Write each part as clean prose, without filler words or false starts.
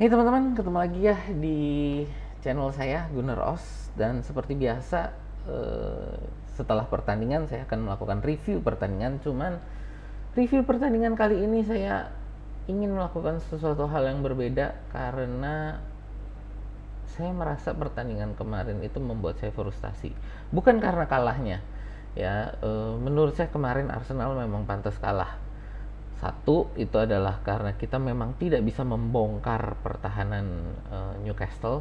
Hey teman-teman, ketemu lagi ya di channel saya Gunner Os. Dan seperti biasa, setelah pertandingan saya akan melakukan review pertandingan. Cuman review pertandingan kali ini saya ingin melakukan sesuatu hal yang berbeda, karena saya merasa pertandingan kemarin itu membuat saya frustasi. Bukan karena kalahnya ya, menurut saya kemarin Arsenal memang pantas kalah. Satu, itu adalah karena kita memang tidak bisa membongkar pertahanan Newcastle.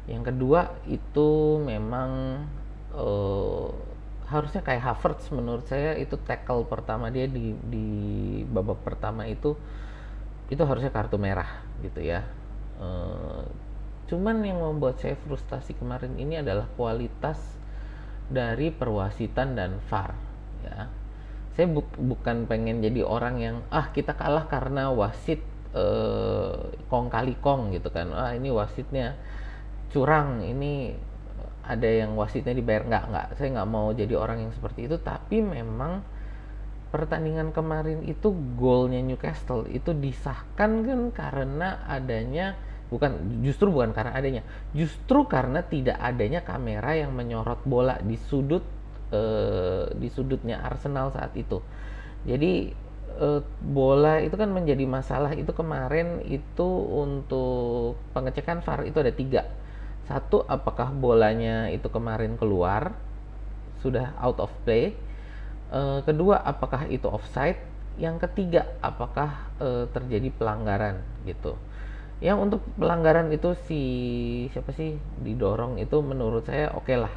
Yang kedua, itu memang harusnya kayak Havertz, menurut saya itu tackle pertama dia di babak pertama itu harusnya kartu merah gitu ya. Cuman yang membuat saya frustasi kemarin ini adalah kualitas dari perwasitan dan VAR ya. Saya bukan pengen jadi orang yang kita kalah karena wasit kong kali kong gitu kan. Ini wasitnya curang, ini ada yang wasitnya dibayar. Nggak, saya nggak mau jadi orang yang seperti itu. Tapi memang pertandingan kemarin itu golnya Newcastle itu disahkan kan karena adanya, justru bukan karena adanya, justru karena tidak adanya kamera yang menyorot bola di sudutnya Arsenal saat itu. Jadi bola itu kan menjadi masalah itu kemarin itu. Untuk pengecekan VAR itu ada 3. Satu, apakah bolanya itu kemarin keluar, sudah out of play. Kedua, apakah itu offside. Yang ketiga, apakah terjadi pelanggaran gitu. Yang untuk pelanggaran itu siapa sih didorong itu menurut saya oke lah,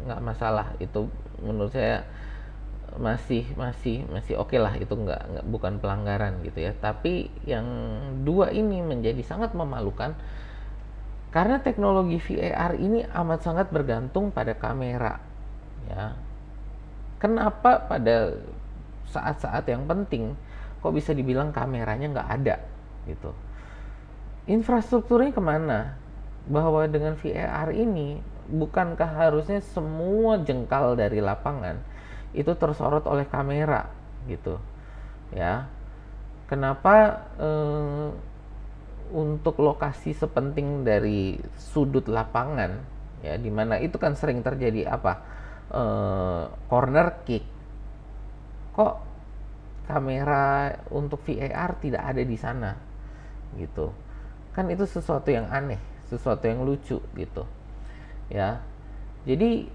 nggak masalah itu. Menurut saya masih oke lah, itu nggak bukan pelanggaran gitu ya. Tapi yang 2 ini menjadi sangat memalukan karena teknologi VAR ini amat sangat bergantung pada kamera ya. Kenapa pada saat-saat yang penting kok bisa dibilang kameranya nggak ada gitu? Infrastrukturnya kemana? Bahwa dengan VAR ini, bukankah harusnya semua jengkal dari lapangan itu tersorot oleh kamera gitu ya? Kenapa untuk lokasi sepenting dari sudut lapangan ya, dimana itu kan sering terjadi corner kick, kok kamera untuk VAR tidak ada di sana gitu? Kan itu sesuatu yang aneh, sesuatu yang lucu gitu ya. Jadi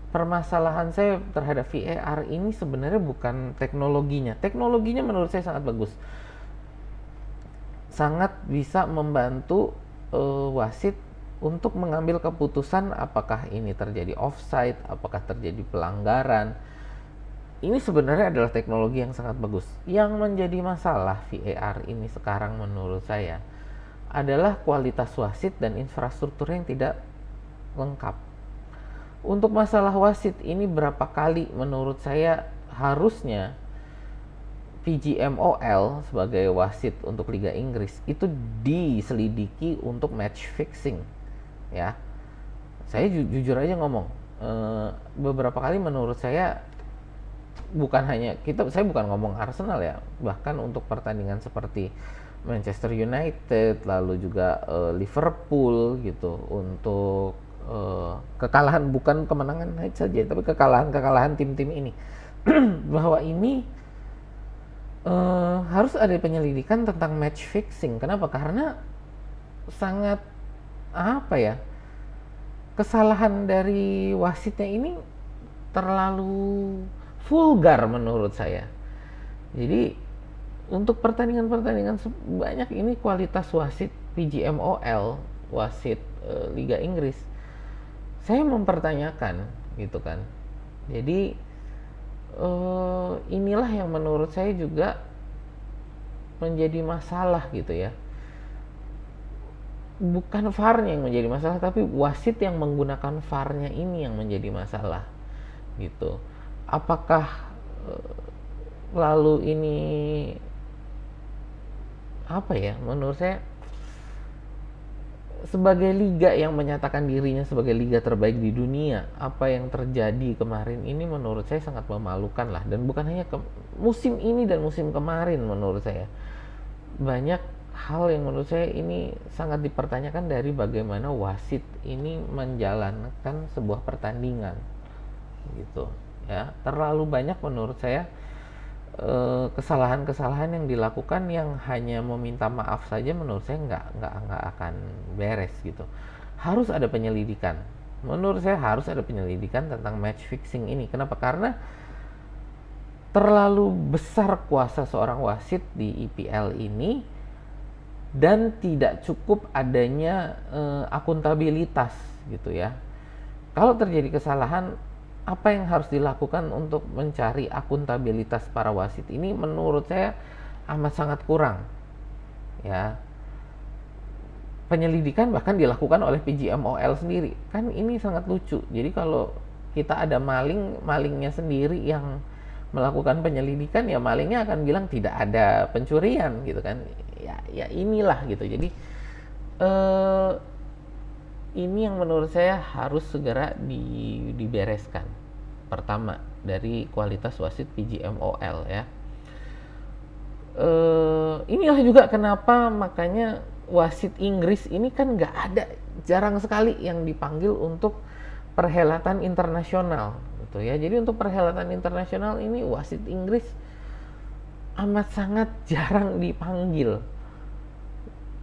permasalahan saya terhadap VAR ini sebenarnya bukan teknologinya. Teknologinya menurut saya sangat bagus, sangat bisa membantu wasit untuk mengambil keputusan apakah ini terjadi offside, apakah terjadi pelanggaran. Ini sebenarnya adalah teknologi yang sangat bagus. Yang menjadi masalah VAR ini sekarang menurut saya adalah kualitas wasit dan infrastruktur yang tidak lengkap. Untuk masalah wasit ini, berapa kali menurut saya harusnya PGMOL sebagai wasit untuk Liga Inggris itu diselidiki untuk match fixing ya. Saya jujur aja ngomong, beberapa kali menurut saya, saya bukan ngomong Arsenal ya, bahkan untuk pertandingan seperti Manchester United, lalu juga Liverpool gitu, untuk kekalahan, bukan kemenangan saja, tapi kekalahan tim-tim ini bahwa ini harus ada penyelidikan tentang match fixing. Kenapa? Karena sangat kesalahan dari wasitnya ini terlalu vulgar menurut saya. Jadi untuk pertandingan-pertandingan sebanyak ini, kualitas wasit PGMOL, wasit Liga Inggris, saya mempertanyakan gitu kan. Jadi inilah yang menurut saya juga menjadi masalah gitu ya. Bukan VAR-nya yang menjadi masalah, tapi wasit yang menggunakan VAR-nya ini yang menjadi masalah gitu. Apakah lalu ini menurut saya sebagai liga yang menyatakan dirinya sebagai liga terbaik di dunia, apa yang terjadi kemarin ini menurut saya sangat memalukan lah. Dan bukan hanya musim ini dan musim kemarin, menurut saya banyak hal yang menurut saya ini sangat dipertanyakan dari bagaimana wasit ini menjalankan sebuah pertandingan gitu ya. Terlalu banyak menurut saya kesalahan-kesalahan yang dilakukan yang hanya meminta maaf saja, menurut saya nggak akan beres gitu. Harus ada penyelidikan. Menurut saya harus ada penyelidikan tentang match fixing ini. Kenapa? Karena terlalu besar kuasa seorang wasit di IPL ini dan tidak cukup adanya akuntabilitas gitu ya. Kalau terjadi kesalahan, apa yang harus dilakukan untuk mencari akuntabilitas para wasit ini menurut saya amat sangat kurang ya. Penyelidikan bahkan dilakukan oleh PGMOL sendiri, kan ini sangat lucu. Jadi kalau kita ada malingnya sendiri yang melakukan penyelidikan, ya malingnya akan bilang tidak ada pencurian gitu kan. Ya inilah gitu. Jadi ini yang menurut saya harus segera dibereskan. Pertama, dari kualitas wasit PGMOL ya. Inilah juga kenapa makanya wasit Inggris ini kan nggak ada, jarang sekali yang dipanggil untuk perhelatan internasional gitu ya. Jadi untuk perhelatan internasional ini wasit Inggris amat sangat jarang dipanggil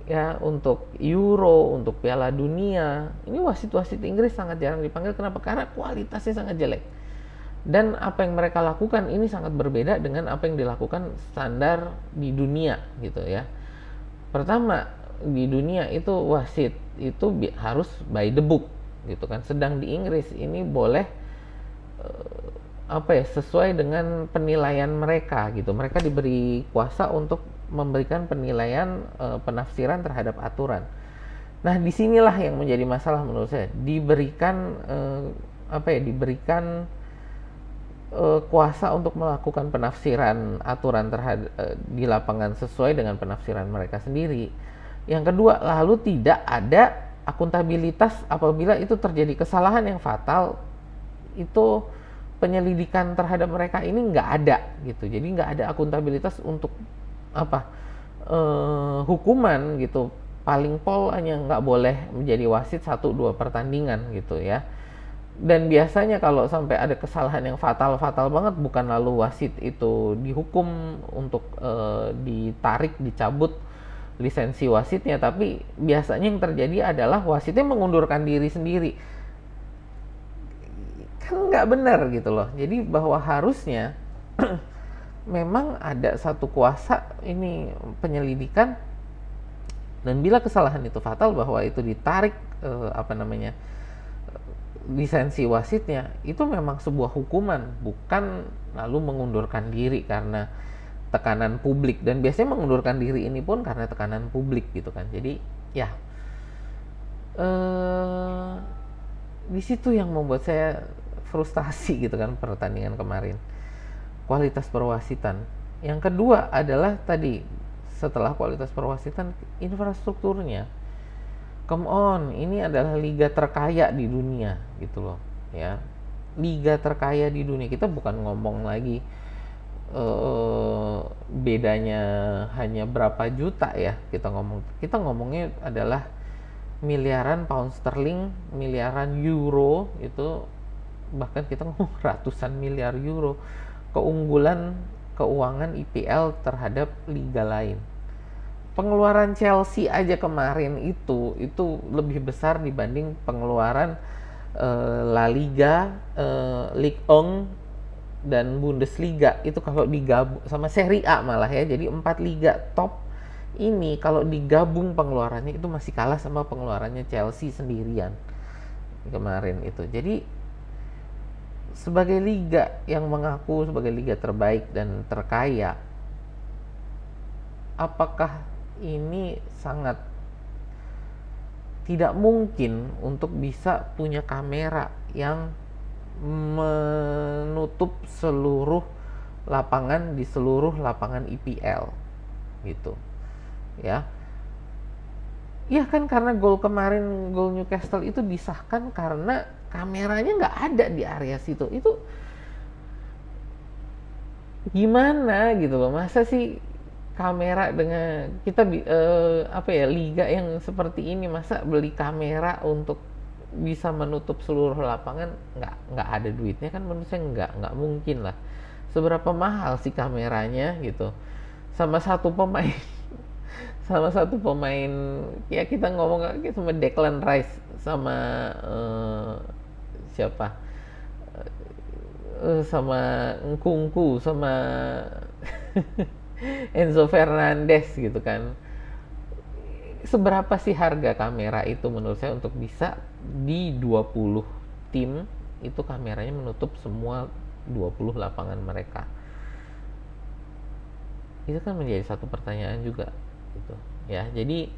ya. Untuk Euro, untuk Piala Dunia, ini wasit-wasit Inggris sangat jarang dipanggil. Kenapa? Karena kualitasnya sangat jelek. Dan apa yang mereka lakukan ini sangat berbeda dengan apa yang dilakukan standar di dunia gitu ya. Pertama, di dunia itu wasit itu harus by the book gitu kan. Sedang di Inggris ini boleh sesuai dengan penilaian mereka gitu. Mereka diberi kuasa untuk memberikan penilaian penafsiran terhadap aturan. Nah, disinilah yang menjadi masalah menurut saya. Diberikan kuasa untuk melakukan penafsiran aturan terhadap di lapangan sesuai dengan penafsiran mereka sendiri. Yang kedua, lalu tidak ada akuntabilitas apabila itu terjadi kesalahan yang fatal. Itu penyelidikan terhadap mereka ini nggak ada gitu. Jadi nggak ada akuntabilitas untuk hukuman gitu. Paling pol hanya nggak boleh menjadi wasit 1-2 pertandingan gitu ya. Dan biasanya kalau sampai ada kesalahan yang fatal banget, bukan lalu wasit itu dihukum untuk ditarik, dicabut lisensi wasitnya, tapi biasanya yang terjadi adalah wasitnya mengundurkan diri sendiri. Kan nggak benar gitu loh. Jadi bahwa harusnya memang ada satu kuasa ini penyelidikan, dan bila kesalahan itu fatal bahwa itu ditarik lisensi wasitnya, itu memang sebuah hukuman, bukan lalu mengundurkan diri karena tekanan publik. Dan biasanya mengundurkan diri ini pun karena tekanan publik gitu kan. Jadi ya di situ yang membuat saya frustasi gitu kan pertandingan kemarin, kualitas perwasitan. Yang kedua adalah tadi, setelah kualitas perwasitan, infrastrukturnya. Come on, ini adalah liga terkaya di dunia gitu loh ya. Liga terkaya di dunia. Kita bukan ngomong lagi bedanya hanya berapa juta ya. Kita ngomongnya adalah miliaran pound sterling, miliaran euro, itu bahkan kita ngomong ratusan miliar euro keunggulan keuangan IPL terhadap liga lain. Pengeluaran Chelsea aja kemarin itu lebih besar dibanding pengeluaran La Liga, Ligue 1 dan Bundesliga. Itu kalau digabung sama Serie A malah ya. Jadi 4 liga top ini kalau digabung pengeluarannya itu masih kalah sama pengeluarannya Chelsea sendirian kemarin itu. Jadi sebagai liga yang mengaku sebagai liga terbaik dan terkaya, apakah ini sangat tidak mungkin untuk bisa punya kamera yang menutup seluruh lapangan di seluruh lapangan IPL gitu ya. Iya kan, karena gol Newcastle itu disahkan karena kameranya nggak ada di area situ. Itu gimana gitu loh, masa sih kamera dengan kita apa ya, liga yang seperti ini masa beli kamera untuk bisa menutup seluruh lapangan, nggak ada duitnya kan, menurut saya nggak mungkin lah. Seberapa mahal sih kameranya gitu, sama satu pemain sama satu pemain, ya kita ngomong sama Declan Rice, sama siapa, sama Nkunku, sama Enzo Fernandez gitu kan. Seberapa sih harga kamera itu menurut saya untuk bisa di 20 tim itu kameranya menutup semua 20 lapangan mereka. Itu kan menjadi satu pertanyaan juga gitu. Ya, jadi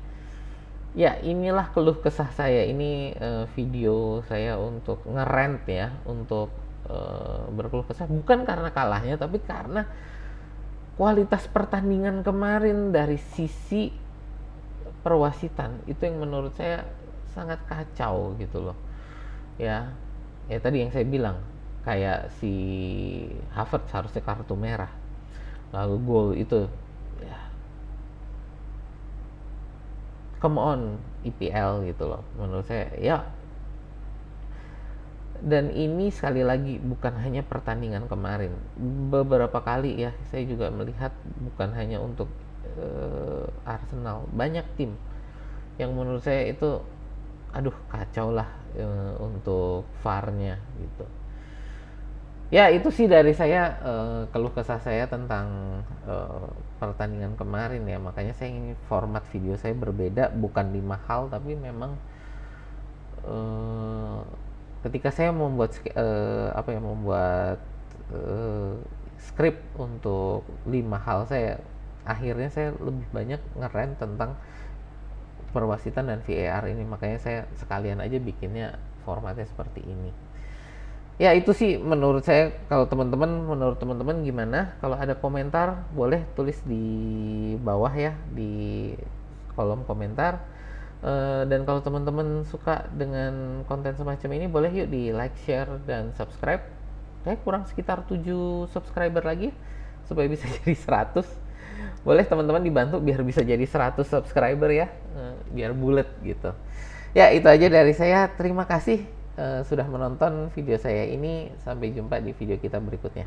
ya inilah keluh kesah saya ini, video saya untuk ngerant ya, untuk berkeluh kesah bukan karena kalahnya tapi karena kualitas pertandingan kemarin dari sisi perwasitan itu yang menurut saya sangat kacau gitu loh. Ya, ya tadi yang saya bilang, kayak si Havertz harusnya kartu merah. Lalu gol itu, ya come on IPL gitu loh. Menurut saya ya, dan ini sekali lagi bukan hanya pertandingan kemarin, beberapa kali ya saya juga melihat, bukan hanya untuk Arsenal, banyak tim yang menurut saya itu aduh kacau lah untuk VAR-nya gitu. Ya itu sih dari saya, keluh kesah saya tentang pertandingan kemarin ya, makanya saya ingin format video saya berbeda, bukan 5 hal tapi memang eh, ketika saya membuat apa ya, membuat eh, skrip untuk 5 hal, saya akhirnya saya lebih banyak ngerent tentang perwasitan dan VAR ini, makanya saya sekalian aja bikinnya formatnya seperti ini. Ya itu sih menurut saya. Kalau teman-teman, menurut teman-teman gimana? Kalau ada komentar boleh tulis di bawah ya, di kolom komentar. Dan kalau teman-teman suka dengan konten semacam ini, boleh yuk di like, share, dan subscribe. Kayak kurang sekitar 7 subscriber lagi supaya bisa jadi 100. Boleh teman-teman dibantu biar bisa jadi 100 subscriber ya, biar bulat gitu. Ya itu aja dari saya. Terima kasih sudah menonton video saya ini. Sampai jumpa di video kita berikutnya.